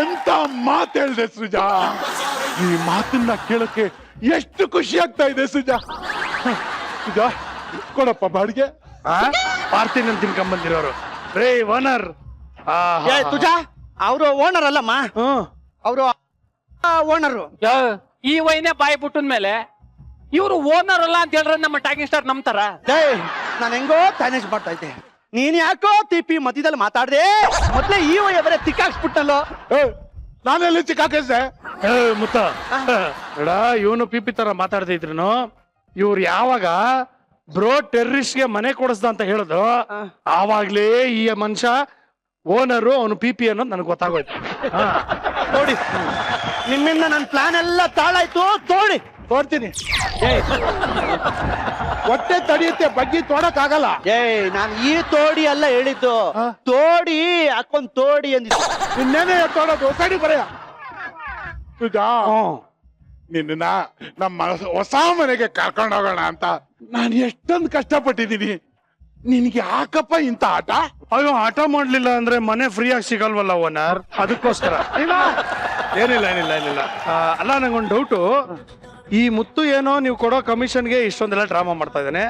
ಎಂತ ಮಾತು ಹೇಳ್ದೆ ಸೃಜಾ. ಈ ಮಾತನ್ನ ಕೇಳಕ್ಕೆ ಎಷ್ಟು ಖುಷಿ ಆಗ್ತಾ ಇದೆ ಸೃಜಾ. ಸೃಜಾ ಕೊಡಪ್ಪ ಬಾಡಿಗೆ. ಪಾರ್ತಿನ ತಿನ್ಕೊಂಬಂದಿರೋರು ರೇ ಓನರ್. ತುಜಾ ಅವರು ಓನರ್ ಅಲ್ಲಮ್ಮ, ಅವರು ಓನರು. ಈ ವೈನೇ ಬಾಯಿ ಬಿಟ್ಟನ್ ಮೇಲೆ ಇವ್ರು ಓನರ್ ಅಲ್ಲ ಅಂತ ಹೇಳಿದ್ರೆ ನಮ್ಮ ಟಾಕಿಂಗ್ ಸ್ಟಾರ್ ನಂಬ್ತಾರ? ನಾನು ಹೆಂಗೋ ಮ್ಯಾನೇಜ್ ಮಾಡ್ತಾ ಇದ್ದೆ, ನೀನ್ ಯಾಕೋ ತಿಪ್ಪಿ ಮಧ್ಯದಲ್ಲಿ ಮಾತಾಡ್ದೆ. ಮೊದ್ಲೇ ಈ ವಯ ತಿಕ್ಕಾಕ್ಸ್ಬಿಟ್ಟಲ್ಲೋ. ನಾನೆಲ್ಲಿ ಚಿಕ್ಕಾಕಿಸ್ದೆ? ಮುತ್ತ ಎಡ ಇವನು ಪಿಪಿ ತರ ಮಾತಾಡ್ತಾ ಇದ್ರು. ಇವ್ರು ಯಾವಾಗ ಬ್ರೋ ಟೆರ್ರಿಸ್ಟ್ ಗೆ ಮನೆ ಕೊಡಿಸ್ದ ಅಂತ ಹೇಳಿದ್ರು ಆವಾಗ್ಲೇ ಈ ಮನುಷ್ಯ ಓನರು, ಅವನು ಪಿಪಿ ಅನ್ನೋದು ನನಗೆ ಗೊತ್ತಾಗೋಯ್ತು. ನೋಡಿ ನಿಮ್ಮಿಂದ ನನ್ನ ಪ್ಲಾನ್ ಎಲ್ಲ ತಾಳಾಯ್ತು. ತೋಡ್ತೀನಿ. ಹೊಟ್ಟೆ ತಡಿಯುತ್ತೆ, ಬಗ್ಗೆ ತೋಡಕ್ ಆಗಲ್ಲ. ನಾನು ಈ ತೋಡಿ ಅಲ್ಲ ಹೇಳಿದ್ದು, ತೋಡಿ ಹಾಕೊಂಡ್ ತೋಡಿ ಅಂದಿದ್ದು. ಇನ್ನೇನೇ ತೋಡೋದು ಸಡಿ ಬರೆಯ. ಸುಜಾ ನಿನ್ನ ನಮ್ಮ ಹೊಸ ಮನೆಗೆ ಕರ್ಕೊಂಡು ಹೋಗೋಣ ಅಂತ ನಾನು ಎಷ್ಟೊಂದು ಕಷ್ಟಪಟ್ಟಿದ್ದೀನಿ. ನಿನ್ಗೆ ಯಾಕಪ್ಪ ಇಂತ ಆಟ? ಅಯ್ಯೋ ಆಟ ಮಾಡ್ಲಿಲ್ಲ ಅಂದ್ರೆ ಮನೆ ಫ್ರೀಯಾಗಿ ಸಿಗಲ್ವಲ್ಲ ಓನರ್, ಅದಕ್ಕೋಸ್ಕರ. ಏನಿಲ್ಲ ಅಲ್ಲ, ನಂಗೊಂದು ಡೌಟು. ಈ ಮುತ್ತು ಏನೋ ನೀವು ಕೊಡೋ ಕಮಿಷನ್ಗೆ ಇಷ್ಟೊಂದೆಲ್ಲ ಡ್ರಾಮಾ ಮಾಡ್ತಾ ಇದ್ದಾನೆ,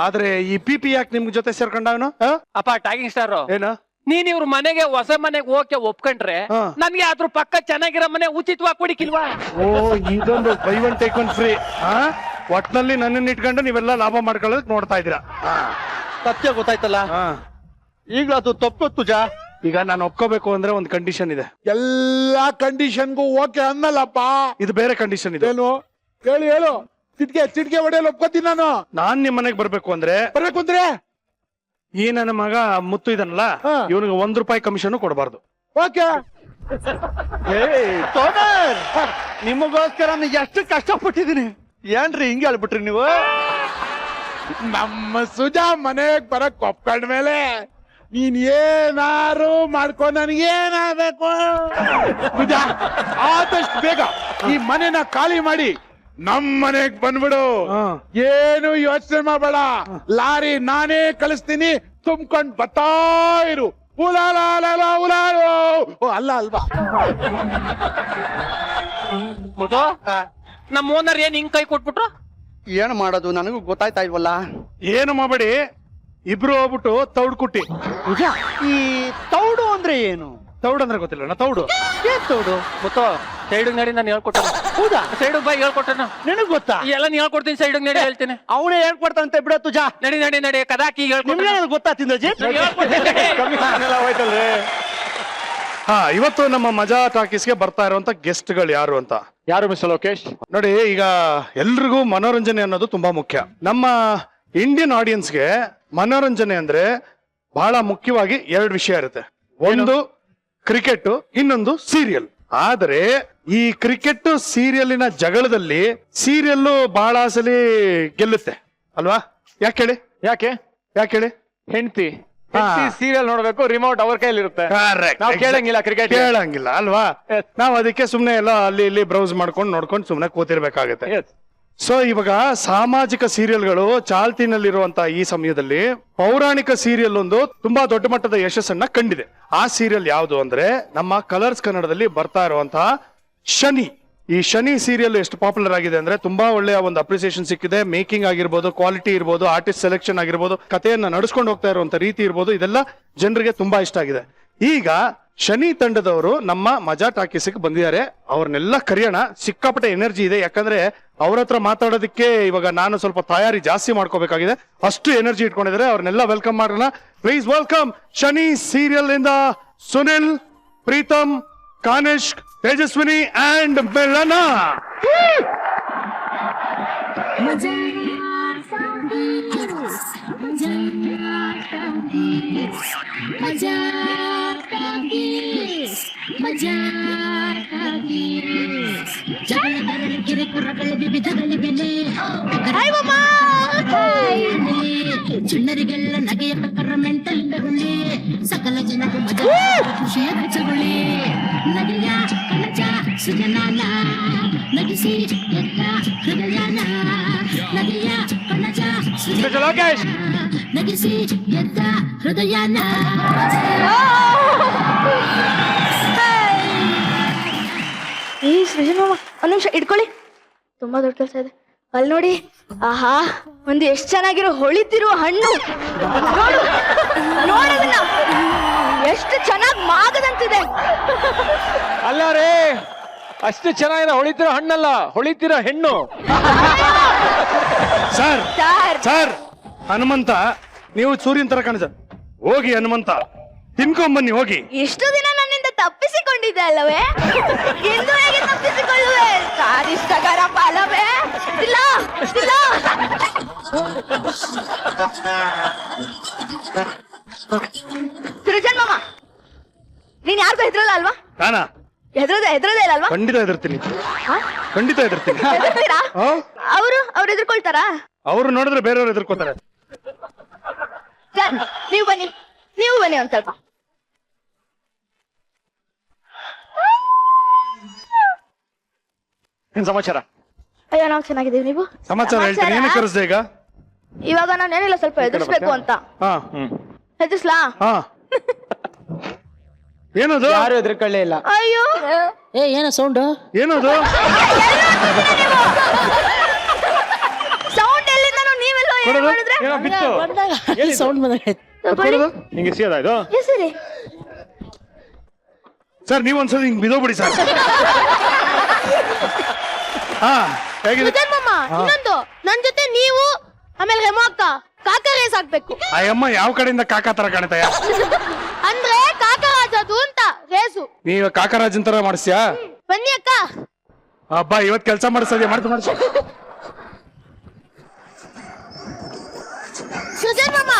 ಆದ್ರೆ ಈ ಪಿಪಿ ಯಾಕೆ ನಿಮ್ಗೆ ಜೊತೆ ಸೇರ್ಕೊಂಡವನು? ಅಪ್ಪ ಟಾಕಿಂಗ್ ಸ್ಟಾರ್, ಏನು ನೀನ್ ಇವ್ರ ಮನೆಗೆ ಹೊಸ ಮನೆಗೆ ಹೋಗಕ್ಕೆ ಒಪ್ಕೊಂಡ್ರೆ ನನ್ಗೆ ಅದ್ರ ಪಕ್ಕ ಚೆನ್ನಾಗಿರೋ ಮನೆ ಉಚಿತವಾಗಿ ಕೊಡಿಕಿಲ್ವಾ? ಓ, ಇದೊಂದು by one take one free. ಒಟ್ನಲ್ಲಿ ನನ್ನನ್ನು ಇಟ್ಕೊಂಡು ನೀವೆಲ್ಲ ಲಾಭ ಮಾಡ್ಕೊಳ್ಳೋದಕ್ಕೆ ನೋಡ್ತಾ ಇದ್ದೀರಾ. ಸತ್ಯ ಗೊತ್ತಾಯ್ತಲ್ಲ, ಈಗ್ಲೂ ಅದು ತಪ್ಪು ತುಜಾ. ಈಗ ನಾನು ಒಪ್ಕೋಬೇಕು ಅಂದ್ರೆ ಒಂದು ಕಂಡೀಷನ್ ಇದೆ. ಎಲ್ಲಾ ಕಂಡೀಷನ್ಗೂ ಓಕೆ ಅನ್ನಲ್ಲಪ್ಪ. ಇದು ಬೇರೆ ಕಂಡೀಷನ್ ಇದೆ. ಏನು ಹೇಳು? ಚಿಟ್ಕೆ ಹೊಡೆಯಲು ಒಪ್ಕೋತೀನಿ ನಾನು. ನಾನ್ ನಿಮ್ ಮನೆಗೆ ಬರ್ಬೇಕು ಅಂದ್ರೆ ಈ ನನ್ನ ಮಗ ಮುತ್ತು ಇದನ್ನಲ್ಲ, ಇವನಿಗೆ ₹1 ಕಮಿಷನ್ ಕೊಡಬಾರ್ದು. ಓಕೆ. ನಿಮಗೋಸ್ಕರ ಎಷ್ಟು ಕಷ್ಟಪಟ್ಟಿದ್ದೀನಿ. ಏನ್ರಿ ಹಿಂಗೆ ಹೇಳ್ಬಿಟ್ರಿ ನೀವು? ನಮ್ಮ ಸುಜಾ ಮನೆಗ್ ಬರಕ್ ಒಪ್ಕೊಂಡ್ಮೇಲೆ ನೀನ್ ಏನಾರು ಮಾಡ್ಕೊ, ನನಗೇನಾಗಬೇಕು? ಸುಜಾ ಆದಷ್ಟು ಬೇಗ ಈ ಮನೆನ ಖಾಲಿ ಮಾಡಿ ನಮ್ ಮನೆಗ್ ಬಂದ್ಬಿಡು. ಏನು ಯೋಚನೆ ಮಾಡಬೇಡ, ಲಾರಿ ನಾನೇ ಕಳಿಸ್ತೀನಿ, ತುಂಬ್ಕೊಂಡ್ ಬರ್ತಾ ಇರು. ಅಲ್ಲ ಅಲ್ವಾ? ನಮ್ಮ ಓನರ್ ಏನ್ ಹಿಂಗ್ ಕೈ ಕೊಟ್ಬಿಟ್ರು? ಏನ್ ಮಾಡೋದು ನನಗೂ ಗೊತ್ತಾಯ್ತಾ ಇಲ್ವಲ್ಲ. ಏನು ಮಾಡಬೇಡಿ, ಇಬ್ರು ಹೋಗ್ಬಿಟ್ಟು ತೌಡ್ ಕುಟ್ಟಿ. ಈ ತೌಡು ಅಂದ್ರೆ ಏನು? ತೌಡ್ ಅಂದ್ರೆ ಗೊತ್ತಿಲ್ಲ ನಾ. ತೌಡು ಏನ್ ತೌಡು? ಗೊತ್ತೋ? ಸೈಡ್ ನಡಿ, ನಾನು ಹೇಳ್ಕೊಟ್ಟೆ. ಹೌದಾ? ಸೈಡ್ ಬೈ ಹೇಳ್ಕೊಟ್ಟನ. ನಿನಗ್ ಗೊತ್ತಾ? ಎಲ್ಲ ನೀ ಹೇಳ್ಕೊಡ್ತೀನಿ, ಸೈಡ್ ನಡಿ ಹೇಳ್ತೀನಿ. ಅವನೇ ಹೇಳ್ಕೊಡ್ತಾನಂತೆ ಬಿಡ ತುಜಾ. ನಡಿ ಕದಾಕಿ ನಿಮ್ಗೆ ಗೊತ್ತಾ ತಿಂದಜಿ? ಇವತ್ತು ನಮ್ಮ ಮಜಾ ಟಾಕೀಸ್ಗೆ ಬರ್ತಾ ಇರುವಂತ ಗೆಸ್ಟ್ ಗಳು ಯಾರು ಅಂತ? ಯಾರು ಮಿಸ್ಟರ್ ಲೋಕೇಶ್? ನೋಡಿ, ಈಗ ಎಲ್ರಿಗೂ ಮನೋರಂಜನೆ ಅನ್ನೋದು ತುಂಬಾ ಮುಖ್ಯ. ನಮ್ಮ ಇಂಡಿಯನ್ ಆಡಿಯನ್ಸ್ಗೆ ಮನೋರಂಜನೆ ಅಂದ್ರೆ ಬಹಳ ಮುಖ್ಯವಾಗಿ 2 ವಿಷಯ ಇರುತ್ತೆ. ಒಂದು ಕ್ರಿಕೆಟ್, ಇನ್ನೊಂದು ಸೀರಿಯಲ್. ಆದರೆ ಈ ಕ್ರಿಕೆಟ್ ಸೀರಿಯಲಿನ ಜಗಳದಲ್ಲಿ ಸೀರಿಯಲ್ ಬಹಳ ಸಲ ಗೆಲ್ಲುತ್ತೆ ಅಲ್ವಾ? ಯಾಕೆ ಹೇಳಿ? ಹೆಂಡತಿ ಸೀರಿಯಲ್ ನೋಡ್ಬೇಕು, ರಿಮೋಟ್ ಅವ್ರ ಕೈಯಲ್ಲಿ ಇರುತ್ತೆ. ನಾವು ಕೇಳಂಗಿಲ್ಲ, ಕ್ರಿಕೆಟ್ ಕೇಳಂಗಿಲ್ಲ ಅಲ್ವಾ? ನಾವು ಅದಕ್ಕೆ ಸುಮ್ನೆ ಎಲ್ಲ ಅಲ್ಲಿ ಇಲ್ಲಿ ಬ್ರೌಸ್ ಮಾಡ್ಕೊಂಡು ನೋಡ್ಕೊಂಡು ಸುಮ್ನೆ ಕೂತಿರ್ಬೇಕಾಗತ್ತೆ. ಸೊ ಇವಾಗ ಸಾಮಾಜಿಕ ಸೀರಿಯಲ್ಗಳು ಚಾಲ್ತಿನಲ್ಲಿರುವಂತ ಈ ಸಮಯದಲ್ಲಿ ಪೌರಾಣಿಕ ಸೀರಿಯಲ್ ಒಂದು ತುಂಬಾ ದೊಡ್ಡ ಮಟ್ಟದ ಯಶಸ್ಸನ್ನ ಕಂಡಿದೆ. ಆ ಸೀರಿಯಲ್ ಯಾವುದು ಅಂದ್ರೆ ನಮ್ಮ ಕಲರ್ಸ್ ಕನ್ನಡದಲ್ಲಿ ಬರ್ತಾ ಇರುವಂತಹ ಶನಿ. ಈ ಶನಿ ಸೀರಿಯಲ್ ಎಷ್ಟು ಪಾಪ್ಯುಲರ್ ಆಗಿದೆ ಅಂದ್ರೆ ತುಂಬಾ ಒಳ್ಳೆಯ ಒಂದು ಅಪ್ರಿಸಿಯೇಷನ್ ಸಿಕ್ಕಿದೆ. ಮೇಕಿಂಗ್ ಆಗಿರ್ಬೋದು, ಕ್ವಾಲಿಟಿ ಇರ್ಬೋದು, ಆರ್ಟಿಸ್ಟ್ ಸೆಲೆಕ್ಷನ್ ಆಗಿರ್ಬೋದು, ಕಥೆಯನ್ನ ನಡೆಸ್ಕೊಂಡು ಹೋಗ್ತಾ ಇರುವಂತ ರೀತಿ ಇರ್ಬೋದು, ಇದೆಲ್ಲ ಜನರಿಗೆ ತುಂಬಾ ಇಷ್ಟ ಆಗಿದೆ. ಈಗ ಶನಿ ತಂಡದವರು ನಮ್ಮ ಮಜಾ ಟಾಕೀಸ್ಗೆ ಬಂದಿದ್ದಾರೆ. ಅವ್ರನ್ನೆಲ್ಲ ಕರೆಯೋಣ. ಸಿಕ್ಕಾಪಟ್ಟೆ ಎನರ್ಜಿ ಇದೆ, ಯಾಕಂದ್ರೆ ಅವ್ರ ಹತ್ರ ಮಾತಾಡೋದಕ್ಕೆ ಇವಾಗ ನಾನು ಸ್ವಲ್ಪ ತಯಾರಿ ಜಾಸ್ತಿ ಮಾಡ್ಕೋಬೇಕಾಗಿದೆ. ಅಷ್ಟು ಎನರ್ಜಿ ಇಟ್ಕೊಂಡಿದ್ದಾರೆ. ಅವ್ರನ್ನೆಲ್ಲ ವೆಲ್ಕಮ್ ಮಾಡೋಣ. ಪ್ಲೀಸ್ ವೆಲ್ಕಮ್ ಶನಿ ಸೀರಿಯಲ್ ಇಂದ ಸುನಿಲ್, ಪ್ರೀತಮ್, ಕಾನಿಶ್, ತೇಜಸ್ವಿನಿ ಅಂಡ್ ಮೆಲನಾ. ಚಿಣ್ಣರಿಗೆಲ್ಲ ನಗೆಯ ಪ್ರಕಾರ ಮೆಂಟಲ್ ತಗೊಳ್ಳಿ, ಸಕಲ ಜನರು ಮಜಾ ಖುಷಿಯ ಹಂಚಗೊಳ್ಳಿ. ನಗೆಯ ಕನಜ ಸೃಜನಾನ ನಗಿಸಿ ಎತ್ತ ಹೃದಯನ, ನಗೆಯ ಕನಜ ಸೃಜನಾನ ನಗಿಸಿ ಎತ್ತ ಹೃದಯನ. ಈ ಸೃಜನ್ ಮಾಮ ಒಂದ್ ನಿಮಿಷ ಇಟ್ಕೊಳ್ಳಿ, ತುಂಬಾ ದೊಡ್ಡ ಕೆಲಸ ಇದೆ. ಅಲ್ಲಿ ನೋಡಿ, ಆಹಾ, ಒಂದು ಎಷ್ಟು ಚೆನ್ನಾಗಿರೋ ಹೊಳಿತಿರುವ ಹಣ್ಣು. ನೋಡು ನೋಡೋದನ್ನ, ಎಷ್ಟು ಚೆನ್ನಾಗಿ ಮಾಗದಂತಿದೆ. ಅಲ್ಲ ರೇ, ಅಷ್ಟು ಚೆನ್ನಾಗಿರೋ ಹೊಳಿತಿರೋ ಹಣ್ಣಲ್ಲ, ಹೊಳಿತಿರೋ ಹೆಣ್ಣು. ಸರ್ ಸರ್ ಸರ್, ಹನುಮಂತ ನೀವು ಸೂರ್ಯನ್ ತರ ಕಾಣಿಸ. ಹೋಗಿ ಹನುಮಂತ, ತಿನ್ಕೊಂಬನ್ನಿ ಹೋಗಿ. ಇಷ್ಟು ದಿನ ನನ್ನಿಂದ ತಪ್ಪಿಸಿಕೊಂಡಿದ್ದೆ ಅಲ್ಲವೇ, ಇಂದು ಹೇಗೆ ತಪ್ಪಿಸಿಕೊಳ್ಳುವೆ? ಸಾಧಿಷ್ಟಕರ ಫಲವೇ ಇಲ್ಲ ಇಲ್ಲ. ಸೃಜನ್ ಮಾಮ, ನೀನ್ ಯಾರಿಗೂ ಹೆದ್ರಲ್ಲ ಅಲ್ವಾ? ನಾನಾ? ಹೆದ್ರದೇ ಇಲ್ಲ ಅಲ್ವಾ? ಖಂಡಿತ ಹೆದರ್ತೀನಿ, ಖಂಡಿತ ಹೆದರ್ತೀನಿ. ಹೆದರ್ತೀರಾ? ಅವ್ರು ಹೆದರ್ಕೊಳ್ತಾರಾ? ಅವ್ರು ನೋಡಿದ್ರೆ ಬೇರೆಯವ್ರು ಹೆದರ್ಕೋತಾರೆ. ಸರ್, ನೀವು ಬನ್ನಿ ಒಂದ್ ಸ್ವಲ್ಪ. ಏನ್ ಸಮಾಚಾರ? ಅಯ್ಯೋ, ನಾವು ಚೆನ್ನಾಗಿದ್ದೀವಿ. ನೀವು? ಸಮಾಚಾರ ಹೇಳ್ತೀನಿ. ಏನು ಕರೆಸ್ದೆ ಈಗ? ಇವಾಗ ನಾನು ಏನಿಲ್ಲ, ಸ್ವಲ್ಪ ಹೆದರ್ಸ್ಬೇಕು ಅಂತ. ಹಾ ಹೆದರ್ಸ್ಲಾ? ಹಾ. ಏನದು? ಯಾರು ಎದುರುಕೊಳ್ಳೇ ಇಲ್ಲ. ಅಯ್ಯೋ, ಏನೋ ಸೌಂಡ್? ಏನದು? ಸೌಂಡ್ ಎಲ್ಲಿಂದ? ನೀವೆಲ್ಲ ಏನು ಮಾಡಿದ್ರೆ? ಏನೋ ಬಿತ್ತು. ಸೌಂಡ್ ಬಂದಾಗೈತೆ. ನಿಂಗೆ ಸಿಗದ ಇದು? ಹೆಸರಿ ಸರ್, ನೀವೊಂದ್ಸಲ ಹಿಂಗ್ ಬಿದೋಗ್ಬಿಡಿ ಸರ್. ಹಾ, ಹೇಗಿದೆ? ಮಾಮ, ಇನ್ನೊಂದು ನನ್ ಜೊತೆ ನೀವು ಆಮೇಲೆ ಹೇಮೋ ಅಕ್ಕ ಕಾಕ ರೇಸ್ ಆಗ್ಬೇಕು. ಆ ಅಮ್ಮ ಯಾವ ಕಡೆಯಿಂದ ಕಾಕಾ ತರ ಕಾಣ್ತಾಯ? ಅಂದ್ರೆ ಕಾಕರಾಜದು ಅಂತ ರೇಸು. ನೀವು ಕಾಕರಾಜನ್ ತರ ಮಾಡಿಸ್ಯಾ? ಬನ್ನಿ ಅಕ್ಕ. ಹಬ್ಬ, ಇವತ್ ಕೆಲಸ ಮಾಡಿಸೋದೇ ಮಾಡ್ಸ. ಸುಜನ್ ಮಾಮ,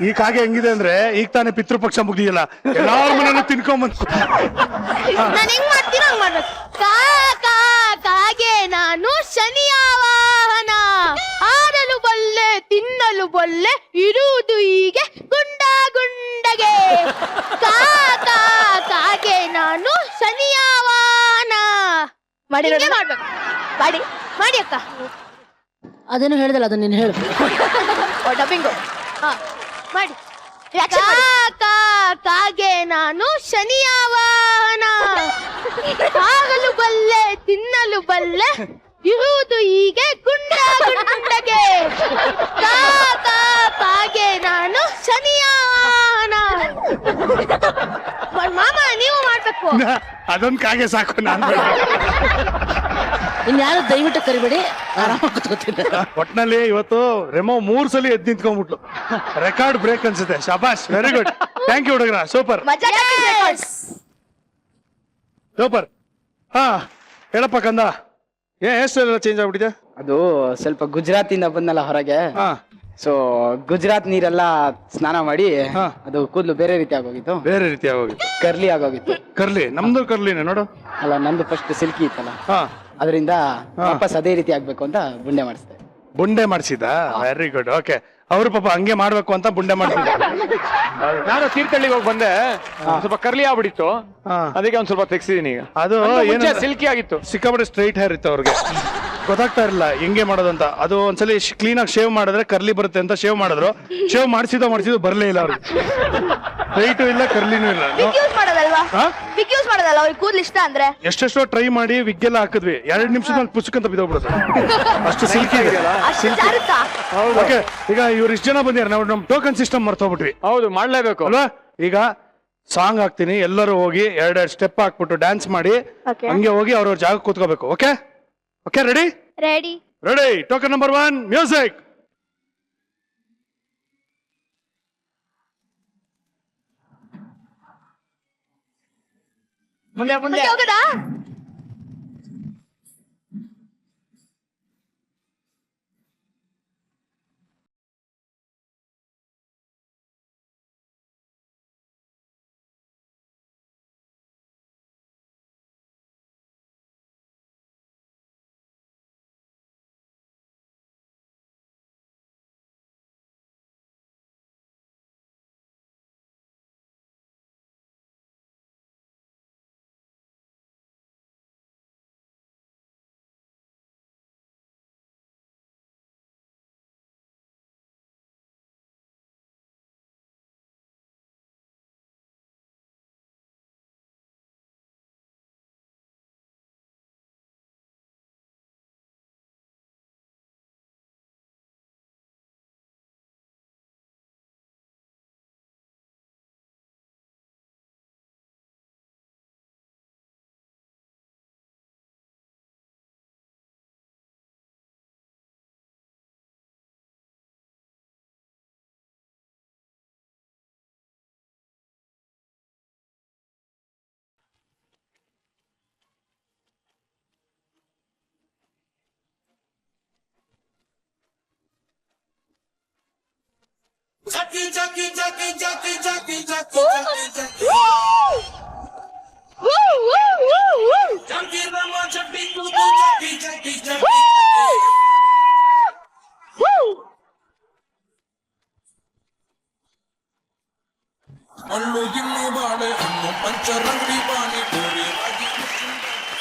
ಈ ಕಾಗೆ ಹೆಂಗಿದೆ ಅಂದ್ರೆ, ಈಗ ತಾನೇ ಪಿತೃಪಕ್ಷ ಮುಗ್ದಿಯಲ್ಲ, ಎಲ್ಲಾರ ಮನೇನು ತಿನ್ಕೊಂಬಂದ್. ನಾನು ಹೆಂಗ್ ಮಾಡ್ತೀನೋ ಹಂಗ್ ಮಾಡ್ಬೇಕು. ಕಾಗೆ ನಾನು ಶನಿಯ ವಾಹನ, ಆಡಲು ಬಲ್ಲೆ ತಿನ್ನಲು ಬಲ್ಲೆ, ಇರುವುದು ಹೀಗೆ ಗುಂಡಗೆ. ಕಾಗೆ ನಾನು ಶನಿಯ ವಾಹನ. ಮಾಡ್ಬೇಕು. ಮಾಡಿ ಅಕ್ಕ. ಅದೇನು ಹೇಳ್ದಲ್ಲ, ಅದನ್ನ ನೀನು ಹೇಳು. ಡಬ್ಬಿಂಗು ಮಾಡಿ. ಕಾಗೆ ನಾನು ಶನಿಯ ವಾಹನ, ಆಗಲು ಬಲ್ಲೆ ತಿನ್ನಲು ಬಲ್ಲೆ, ಇರುವುದು ಹೀಗೆ ಗುಂಡಗೆ. ಕಾಗೆ ನಾನು ಶನಿಯ ವಾಹನ. ಮಾಮ, ನೀವು ಮಾಡ್ಬೇಕು. ಅದೊಂದ್ ಕಾಗೆ ಸಾಕು, ನಾನ್ ಬೇಡ. ಇನ್ಯಾರು ದಯವಿಟ್ಟು ಕರಿಬೇಡಿ, ಆರಾಮಾಗಿ ಕೂತ್ಕೋತೀನಿ. ಒಟ್ನಲ್ಲಿ ಇವತ್ತು ರೆಮೋ 3 ಸಲ ಎದ್ದು ನಿಂತ್ಕೊಂಡ್ಬಿಟ್ಲು. ರೆಕಾರ್ಡ್ ಬ್ರೇಕ್ ಅನ್ಸುತ್ತೆ. ಶಬಾಷ್, ವೆರಿ ಗುಡ್, ಥ್ಯಾಂಕ್ ಯು ಹುಡುಗರ, ಸೂಪರ್ ಸೂಪರ್. ಹಾ, ಹೇಳಪ್ಪ ಕಂದ, ಹೇರ್ ಚೇಂಜ್ ಆಗ್ಬಿಟ್ಟಿದೆ? ಅದು ಸ್ವಲ್ಪ ಗುಜರಾತಿಂದ ಬಂದಲ್ಲ ಹೊರಗೆ, ಹಾ, ಸೊ ಗುಜರಾತ್ ನೀರೆಲ್ಲ ಸ್ನಾನ ಮಾಡಿ ಹಾ. ಅದು ಕೂದಲು ಬೇರೆ ರೀತಿ ಆಗೋಗಿತ್ತು, ಬೇರೆ ರೀತಿ ಆಗೋಗಿತ್ತು. ಕರ್ಲಿ ಆಗೋಗಿತ್ತು. ಕರ್ಲಿ, ನಮ್ದು ಕರ್ಲಿನೇ ನೋಡು. ಅಲ್ಲ, ನಂದು ಫಸ್ಟ್ ಸಿಲ್ಕಿ ಇತ್ತಲ್ಲ, ಹಾ, ಅದರಿಂದ ವಾಪಸ್ ಅದೇ ರೀತಿ ಆಗ್ಬೇಕು ಅಂತ ಬುಂಡೆ ಮಾಡಿಸ್ದೆ. ಬುಂಡೆ ಮಾಡಿಸಿದ? Very good, okay. ಅವ್ರು ಪಾಪ ಹಂಗೆ ಮಾಡ್ಬೇಕು ಅಂತ ಬುಂಡೆ ಮಾಡ್ತಿದ್ದ. ನಾನು ತೀರ್ಥಹಳ್ಳಿಗೆ ಹೋಗಿ ಬಂದೆ, ಸ್ವಲ್ಪ ಕರ್ಲಿ ಆಗ್ಬಿಟ್ಟಿತ್ತು, ಅದಕ್ಕೆ ಒಂದ್ ಸ್ವಲ್ಪ ತೆಗ್ಸಿದೀನಿ ಈಗ. ಅದು ಏನು ಸಿಲ್ಕಿ ಆಗಿತ್ತು, ಸಿಕ್ಕಾಪಟ್ಟೆ ಸ್ಟ್ರೈಟ್ ಹೇರ್ ಇತ್ತು ಅವ್ರಿಗೆ, ಗೊತ್ತಾಗ್ತಾ ಇರಲಿಲ್ಲ ಹೆಂಗೆ ಮಾಡೋದಂತ. ಅದು ಒಂದ್ಸಲಿ ಕ್ಲೀನ್ ಆಗಿ ಶೇವ್ ಮಾಡಿದ್ರೆ ಕರ್ಲಿ ಬರುತ್ತೆ ಅಂತ ಶೇವ್ ಮಾಡಿದ್ರು. ಶೇವ್ ಮಾಡಿಸಿದ್ದು ಬರ್ಲೇ ಇಲ್ಲ ಅವ್ರಿಗೆ. ಸ್ಟ್ರೈಟು ಇಲ್ಲ, ಕರ್ಲಿನೂ ಇಲ್ಲ. ಮಾಡೋದಲ್ವಾ ಅವ್ರಿಗೆ ಕೂದಲು ಇಷ್ಟ ಅಂದ್ರೆ? ಎಷ್ಟೆಷ್ಟೋ ಟ್ರೈ ಮಾಡಿ ವಿಗ್ಗೆಲ್ಲ ಹಾಕಿದ್ವಿ, 2 ನಿಮಿಷದಲ್ಲಿ ಪುಸ್ತಕಂತ ಬಿದ್ದೋಗ್ಬಿಡುತ್ತೆ, ಅಷ್ಟು ಸಿಲ್ಕಿ ಇದೆ. ಓಕೆ, ಈಗ ಇವ್ರು ಇಷ್ಟು ಜನ ಬಂದಿದ್ದಾರೆ, ನಾವು ನಮ್ ಟೋಕನ್ ಸಿಸ್ಟಮ್ ಮರ್ತೋಗ್ಬಿಟ್ವಿ. ಹೌದು, ಮಾಡ್ಲೇಬೇಕು ಅಲ್ವಾ? ಈಗ ಸಾಂಗ್ ಹಾಕ್ತೀನಿ, ಎಲ್ಲರೂ ಹೋಗಿ 2 ಸ್ಟೆಪ್ ಹಾಕ್ಬಿಟ್ಟು ಡ್ಯಾನ್ಸ್ ಮಾಡಿ ಹಂಗೆ ಹೋಗಿ ಅವ್ರವ್ರ ಜಾಗ ಕೂತ್ಕೋಬೇಕು. Okay okay, ready ready. Token number 1, music. ಮುಂದೆ ಹೋಗದಾ?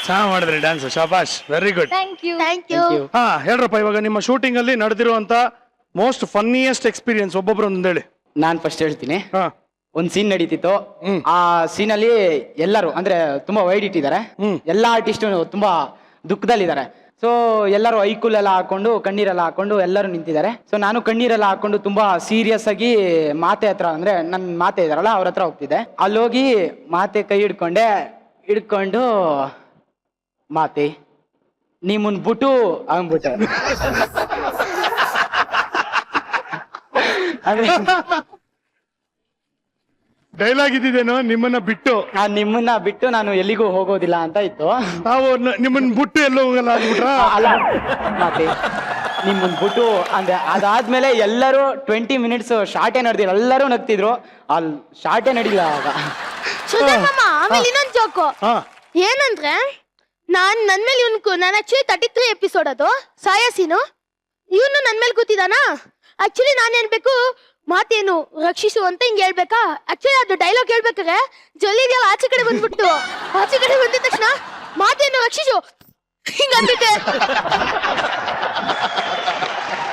ಚೆನ್ನಾಗಿ ಮಾಡಿದ್ರಿ ಡ್ಯಾನ್ಸ್, ಶಾಬಾಷ್, ವೆರಿ ಗುಡ್. ಥ್ಯಾಂಕ್ ಯು ಹಾ ಹೇಳ್ರಪ್ಪ, ಇವಾಗ ನಿಮ್ಮ ಶೂಟಿಂಗ್ ಅಲ್ಲಿ ನಡೆದಿರುವಂತ ಮೋಸ್ಟ್ ಫನ್ನಿಯೆಸ್ಟ್ ಎಕ್ಸ್ಪೀರಿಯನ್ಸ್ ಒಬ್ಬೊಬ್ರು ಒಂದು ಹೇಳಿ. ನಾನ್ ಫಸ್ಟ್ ಹೇಳ್ತೀನಿ. ಹಾ ಒಂದ್ ಸೀನ್ ನಡೀತಿತ್ತು. ಆ ಸೀನ್ ಅಲ್ಲಿ ಎಲ್ಲರೂ ಅಂದ್ರೆ ತುಂಬಾ ವೈಡ್ ಇಟ್ಟಿದ್ದಾರೆ. ಎಲ್ಲಾ ಆರ್ಟಿಸ್ಟ್ ತುಂಬಾ ದುಃಖದಲ್ಲಿದ್ದಾರೆ. ಸೊ ಎಲ್ಲರೂ ಐಕುಲ್ ಎಲ್ಲ ಹಾಕೊಂಡು ಕಣ್ಣೀರೆಲ್ಲ ಹಾಕೊಂಡು ಎಲ್ಲರೂ ನಿಂತಿದ್ದಾರೆ. ಸೊ ನಾನು ಕಣ್ಣೀರೆಲ್ಲ ಹಾಕೊಂಡು ತುಂಬಾ ಸೀರಿಯಸ್ ಆಗಿ ಮಾತೆ ಹತ್ರ, ಅಂದ್ರೆ ನನ್ ಮಾತೆ ಇದಾರಲ್ಲ ಅವ್ರ ಹತ್ರ ಹೋಗ್ತಿದ್ದೆ. ಅಲ್ಲಿ ಹೋಗಿ ಮಾತೆ ಕೈ ಹಿಡ್ಕೊಂಡು ಮಾತೆ ನೀ ಮುನ್ಬಿಟ್ಟು ಅಂದ್ಬಿಟ್ಟೆ. ಅಂದ್ರೆ ಡೈಲಾಗ್ ಇದ್ದಿದ್ದೇನೋ, ನಿಮ್ಮನ್ನ ಬಿಟ್ಟು ನಿಮ್ಮನ್ನ ಬಿಟ್ಟು ನಾನು ಎಲ್ಲಿಗೂ ಹೋಗೋದಿಲ್ಲ ಅಂತ ಇತ್ತು. ನಾವು ನಿಮ್ಮನ್ನ ಬಿಟ್ಟು ಎಲ್ಲೋ ಹೋಗಲ್ಲ ಅಂದ್ಬಿಟ್ರ. ಅಲ್ಲ ಮತ್ತೆ ನಿಮ್ಮನ್ ಬಿಟ್ಟು ಅಂದೆ. ಅದಾದ್ಮೇಲೆ ಎಲ್ಲರೂ 20 ಮಿನಿಟ್ಸ್ ಶಾರ್ಟೇ ನಡೆದಿಲ್ಲ, ಎಲ್ಲರೂ ನಗ್ತಿದ್ರು. ಅಲ್ಲಿ ಶಾರ್ಟೇ ನಡಿಲ್ಲ ಆಗ. ಆಮೇಲೆ ಇನ್ನೊಂದು ಜೋಕು ಏನಂದ್ರೆ ನನ್ ಮೇಲೆ ನಾನು ಆಕ್ಚುಲಿ 33 ಎಪಿಸೋಡ್ ಅದು ಸಾಯಸೀನು. ಇವನು ನನ್ ಮೇಲೆ ಕೂತಿದಾನ. ಆಕ್ಚುಲಿ ನಾನು ಏನ್ಬೇಕು ಮಾತೇನು ರಕ್ಷಿಸು ಅಂತ ಹಿಂಗ್ ಹೇಳ್ಬೇಕಾ. ಆಕ್ಚುಲಿ ಅದು ಡೈಲಾಗ್ ಹೇಳ್ಬೇಕಾದ್ರೆ ಜೊಲ್ಲಿಗೆಲ್ಲ ಆಚೆ ಕಡೆ ಬಂದ್ಬಿಟ್ಟು ಆಚೆ ಕಡೆ ಬಂದಿದ ತಕ್ಷಣ ಮಾತೇನು ರಕ್ಷಿಸು ಹಿಂಗ ಅಂದ್ಬಿಟ್ಟೆ.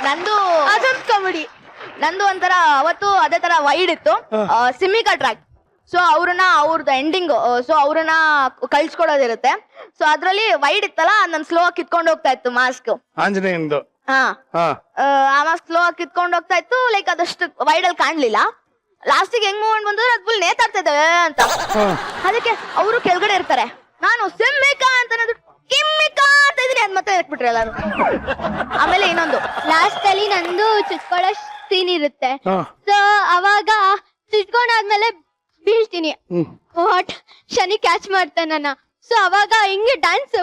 ನಂದು ಅದೊಂದು ಕಾಮಿಡಿ. ನಂದು ಒಂಥರ ಅವತ್ತು ಅದೇ ತರ ವೈಡ್ ಇತ್ತು, ಸಿಮಿಕಾ ಟ್ರ್ಯಾಕ್. ಸೊ ಅವ್ರದ್ದು ಎಂಡಿಂಗ್, ಸೊ ಅವ್ರನ್ನ ಕಳ್ಸ್ಕೊಡೋದಿರುತ್ತೆ. ಸೊ ಅದ್ರಲ್ಲಿ ವೈಡ್ ಇತ್ತಲ್ಲ, ನನ್ ಸ್ಲೋ ಆಗಿ ಕಿತ್ಕೊಂಡು ಹೋಗ್ತಾ ಇತ್ತು ಮಾಸ್ಕ್. ಆಂಜನೇಯಂದು ಆ ಮಾಸ್ಕ್ ಸ್ಲೋ ಆಗಿ ಕಿತ್ಕೊಂಡು ಹೋಗ್ತಾ ಇತ್ತು. ಲೈಕ್ ಅದಷ್ಟು ವೈಡ್ ಅಲ್ಲಿ ಕಾಣ್ಲಿಲ್ಲ. ಲಾಸ್ಟಿಗೆ ಹೆಂಗ್ ಮೂವ್ಮೆಂಟ್ ಬಂದ್ರೆ ಅದು ಫುಲ್ ನೇತಾಡ್ತಾ ಇದ್ದಾವೆ ಅಂತ. ಅದಕ್ಕೆ ಅವರು ಕೆಳಗಡೆ ಇರ್ತಾರೆ, ನಾನು ಸಿಮ್ಮಿಕಾ ಅಂತ ಕಿಮ್ಮಿಕಾ ಅಂತ ಇದೀನಿ ಅದ್ ಮತ್ತೆ ಹಾಕ್ಬಿಟ್ರೆ ಎಲ್ಲಾರು. ಆಮೇಲೆ ಇನ್ನೊಂದು ಲಾಸ್ಟ್ ಅಲ್ಲಿ ನಂದು ಚುಚ್ಕೊಳ್ಳೋ ಸೀನ್ ಇರುತ್ತೆ. ಸೊ ಅವಾಗ ಚುಚ್ಕೊಂಡಾದ್ಮೇಲೆ ಬೀಳ್ತೀನಿ. ವಾಟ್ ಶನಿ ಕ್ಯಾಚ್ ಮಾಡ್ತಾನೆ ನನ್ನ. ಸೊ ಅವಾಗ ಹಿಂಗೆ ಡ್ಯಾನ್ಸ್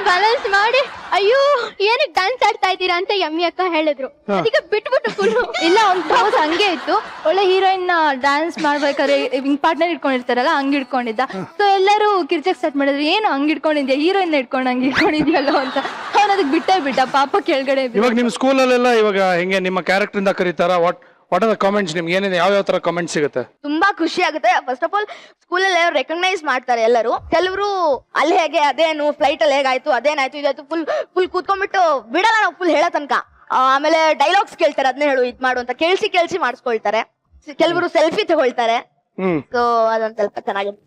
ಬ್ಯಾಲೆನ್ಸ್ ಮಾಡಿ ಅಯ್ಯೋ ಏನಕ್ಕೆ ಡ್ಯಾನ್ಸ್ ಆಡ್ತಾ ಇದ್ದೀರಾ ಅಂತ ಯಮ್ಮಿ ಅಕ್ಕ ಹೇಳಿದ್ರು. ಅದಕ್ಕೆ ಬಿಟ್ಬಿಟ್ಟು ಫುಲ್ ಇಲ್ಲ ಒಂದು ಹಂಗೆ ಇತ್ತು. ಒಳ್ಳೆ ಹೀರೋಯಿನ್ ಡ್ಯಾನ್ಸ್ ಮಾಡ್ಬೇಕಾದ್ರೆ ಹಿಂಗ್ ಪಾರ್ಟ್ನರ್ ಇಟ್ಕೊಂಡಿರ್ತಾರಲ್ಲ ಹಂಗ್ ಇಟ್ಕೊಂಡಿದ್ದ. ಸೊ ಎಲ್ಲರೂ ಕಿರ್ಚಕ್ ಸ್ಟಾರ್ಟ್ ಮಾಡಿದ್ರು, ಏನು ಹಂಗ್ ಇಟ್ಕೊಂಡಿದ್ಯಾ, ಹೀರೋಯಿನ್ ಇಟ್ಕೊಂಡು ಹಂಗ್ ಇಟ್ಕೊಂಡಿದ್ಯಲ್ಲ ಅಂತ. ಅವ್ನು ಅದಕ್ಕೆ ಬಿಟ್ಟ ಪಾಪ ಕೆಳಗಡೆ. ಇವಾಗ ನಿಮ್ ಸ್ಕೂಲಲ್ಲೆಲ್ಲ ಇವಾಗ ಹೆಂಗೆ ನಿಮ್ಮ ಕ್ಯಾರೆಕ್ಟರ್ ಇಂದ ಕರೀತಾರ? What are the comments? ನಿಮ್ಗೆ ಏನಿದೆ, ಯಾವ ತರ ಕಾಮೆಂಟ್ಸ್ ಸಿಗುತ್ತೆ? ತುಂಬಾ ಖುಷಿ ಆಗುತ್ತೆ. ಫಸ್ಟ್ ಆಫ್ ಆಲ್ ಸ್ಕೂಲಲ್ಲಿ ರೆಕಗ್ನೈಸ್ ಮಾಡ್ತಾರೆ ಎಲ್ಲರೂ. ಕೆಲವರು ಅಲ್ಲಿ ಹೇಗೆ ಅದೇನು ಫ್ಲೈಟ್ ಅಲ್ಲಿ ಹೇಗಾಯ್ತು ಅದೇನಾಯ್ತು ಇದಾಯ್ತು ಫುಲ್ ಕೂತ್ಕೊಂಡ್ಬಿಟ್ಟು ಬಿಡಲ್ಲ ನಾವು ಫುಲ್ ಹೇಳೋ ತನಕ. ಆಮೇಲೆ ಡೈಲಾಗ್ಸ್ ಕೇಳ್ತಾರೆ, ಅದನ್ನ ಹೇಳು ಇದ್ ಮಾಡು ಅಂತ ಕೇಳಿಸಿ ಮಾಡಿಸ್ಕೊಳ್ತಾರೆ. ಕೆಲವರು ಸೆಲ್ಫಿ ತಗೊಳ್ತಾರೆ. ಸೊ ಅದೊಂದ್ ಸ್ವಲ್ಪ ಚೆನ್ನಾಗಿದೆ.